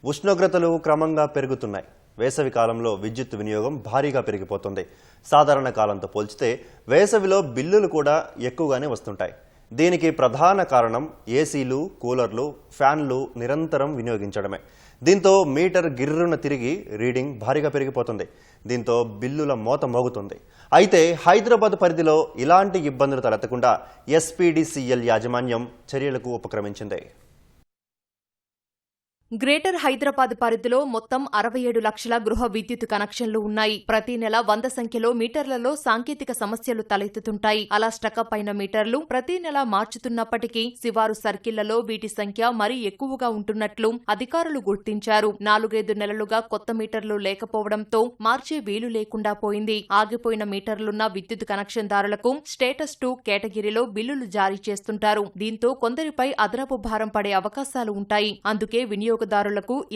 ఉష్ణోగ్రతలు క్రమంగా పెరుగుతున్నాయి. వేసవి కాలంలో విద్యుత్ వినియోగం భారీగా పెరిగిపోతుంది. సాధారణ కాలంతో పోల్చితే వేసవిలో బిల్లులు కూడా ఎక్కువగానే వస్తుంటాయి. దీనికి ప్రధాన కారణం ఏసీలు, కూలర్లు, ఫ్యాన్లు నిరంతరం వినియోగించడమే. దీంతో మీటర్ గిర్రున తిరిగి రీడింగ్ భారీగా పెరిగిపోతుంది. దీంతో బిల్లుల మోత మోగుతుంది. అయితే హైదరాబాద్ పరిధిలో ఇలాంటి ఇబ్బందులు తలెత్తకుండా ఎస్పీడీసీఎల్ యాజమాన్యం చర్యలకు ఉపక్రమించింది. గ్రేటర్ హైదరాబాద్ పరిధిలో మొత్తం 67 లక్షల గృహ విద్యుత్ కనెక్షన్లు ఉన్నాయి. ప్రతి నెల 100 సంఖ్యలో మీటర్లలో సాంకేతిక సమస్యలు తలెత్తుతుంటాయి. అలా స్టకప్ అయిన మీటర్లు ప్రతి నెల మార్చుతున్నప్పటికీ శివారు సర్కిళ్లలో వీటి సంఖ్య మరీ ఎక్కువగా ఉంటున్నట్లు అధికారులు గుర్తించారు. 4-5 నెలలుగా కొత్త మీటర్లు లేకపోవడంతో మార్చే వీలు లేకుండా పోయింది. ఆగిపోయిన మీటర్లున్న విద్యుత్ కనెక్షన్దారులకు స్టేటస్ 2 కేటగిరీలో బిల్లులు జారీ చేస్తుంటారు. దీంతో కొందరిపై అదనపు భారం పడే అవకాశాలు ఉంటాయి. అందుకే వినియోగదారులకు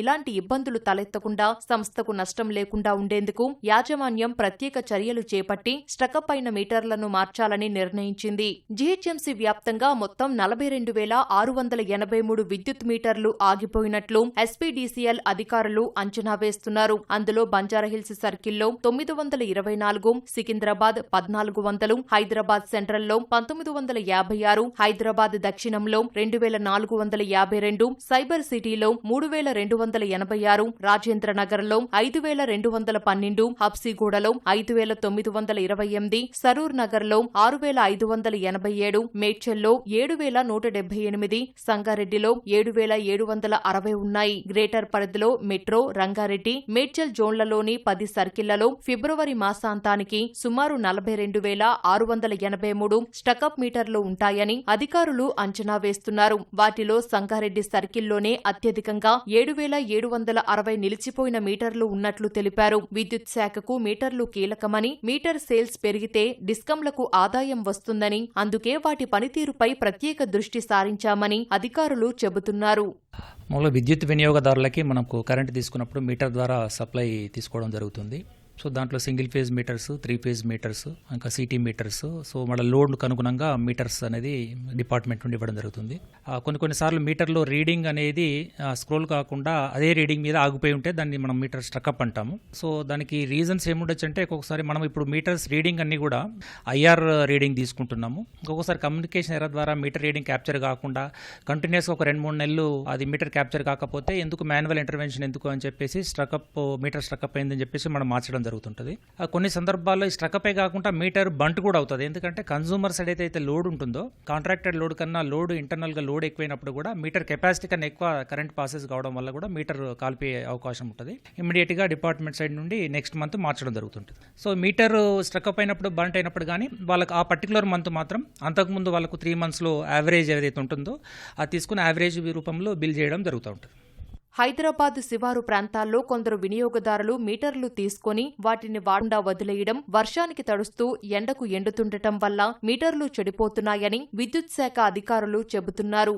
ఇలాంటి ఇబ్బందులు తలెత్తకుండా సంస్థకు నష్టం లేకుండా ఉండేందుకు యాజమాన్యం ప్రత్యేక చర్యలు చేపట్టి స్టకప్ అయిన మీటర్లను మార్చాలని నిర్ణయించింది. జీహెచ్ఎంసీ వ్యాప్తంగా మొత్తం 42,683 విద్యుత్ మీటర్లు ఆగిపోయినట్లు ఎస్పీడీసీఎల్ అధికారులు అంచనా వేస్తున్నారు. అందులో బంజారాహిల్స్ సర్కిల్లో 924, సికింద్రాబాద్ 1400, హైదరాబాద్ సెంట్రల్లో 1956, హైదరాబాద్ దక్షిణంలో 2452, సైబర్ సిటీలో 3286, రాజేంద్రనగర్లో 5212, హబ్సిగూడలో 5928, సరూర్ నగర్లో 6587, మేడ్చల్లో 7178, సంగారెడ్డిలో 7760 ఉన్నాయి. గ్రేటర్ పరిధిలో మెట్రో, రంగారెడ్డి, మేడ్చల్ జోన్లలోని 10 సర్కిళ్లలో ఫిబ్రవరి మాసాంతానికి సుమారు 42,683 స్టకప్ మీటర్లు ఉంటాయని అధికారులు అంచనా వేస్తున్నారు. వాటిలో సంగారెడ్డి సర్కిల్లోనే అత్యధికంగా 7,760 నిలిచిపోయిన మీటర్లు ఉన్నట్లు తెలిపారు. విద్యుత్ శాఖకు మీటర్లు కీలకమని, మీటర్ సేల్స్ పెరిగితే డిస్కంలకు ఆదాయం వస్తుందని, అందుకే వాటి పనితీరుపై ప్రత్యేక దృష్టి సారించామని అధికారులు చెబుతున్నారు. మామూలుగా విద్యుత్ వినియోగదారులకి మనకు కరెంటు తీసుకున్నప్పుడు మీటర్ ద్వారా సప్లై తీసుకోవడం జరుగుతుంది. సో దాంట్లో single phase meters, 3 phase meters, ఇంకా సిటీ మీటర్స్, సో మన లోడ్కు అనుగుణంగా మీటర్స్ అనేది డిపార్ట్మెంట్ నుండి ఇవ్వడం జరుగుతుంది. కొన్నిసార్లు మీటర్లో రీడింగ్ అనేది స్క్రోల్ కాకుండా అదే రీడింగ్ మీద ఆగిపోయి ఉంటే దాన్ని మనం మీటర్ స్ట్రక్అప్ అంటాము. సో దానికి రీజన్స్ ఏముండొచ్చు అంటే, ఒక్కొక్కసారి మనం ఇప్పుడు మీటర్స్ రీడింగ్ అన్ని కూడా ఐఆర్ రీడింగ్ తీసుకుంటున్నాము. ఒక్కొక్కసారి కమ్యూనికేషన్ ఎర్రర్ ద్వారా మీటర్ రీడింగ్ క్యాప్చర్ కాకుండా కంటిన్యూస్గా ఒక 2-3 నెలలు అది మీటర్ క్యాప్చర్ కాకపోతే ఎందుకు మాన్యువల్ ఇంటర్వెన్షన్ ఎందుకు అని చెప్పేసి మీటర్ స్ట్రక్అప్ అయిందని చెప్పేసి మనం మార్చడం జరుగుతుంటుంది. కొన్ని సందర్భాల్లో ఈ స్ట్రక్అపే కాకుండా మీటర్ బంట్ కూడా అవుతుంది. ఎందుకంటే కన్సూమర్ సైడ్ అయితే లోడ్ ఉంటుందో, కాంట్రాక్టెడ్ లోడ్ కన్నా ఇంటర్నల్ గా లోడ్ ఎక్కువైనప్పుడు కూడా మీటర్ కెపాసిటీ కన్నా ఎక్కువ కరెంట్ పాసెస్ కావడం వల్ల కూడా మీటర్ కాల్పోయే అవకాశం ఉంటుంది. ఇమ్మీడియట్ గా డిపార్ట్మెంట్ సైడ్ నుండి నెక్స్ట్ మంత్ మార్చడం జరుగుతుంటుంది. సో మీటర్ స్ట్రక్అప్ అయినప్పుడు, బంట్ అయినప్పుడు కానీ వాళ్ళకి ఆ పర్టికులర్ మంత్ మాత్రం అంతకుముందు వాళ్ళకు 3 months లో యావరేజ్ ఏదైతే ఉంటుందో అది తీసుకుని యావరేజ్ రూపంలో బిల్ చేయడం జరుగుతూ ఉంటుంది. హైదరాబాద్ శివారు ప్రాంతాల్లో కొందరు వినియోగదారులు మీటర్లు తీసుకుని వాటిని వాడకుండా వదిలేయడం, వర్షానికి తడుస్తూ ఎండకు ఎండుతుండటం వల్ల మీటర్లు చెడిపోతున్నాయని విద్యుత్ శాఖ అధికారులు చెబుతున్నారు.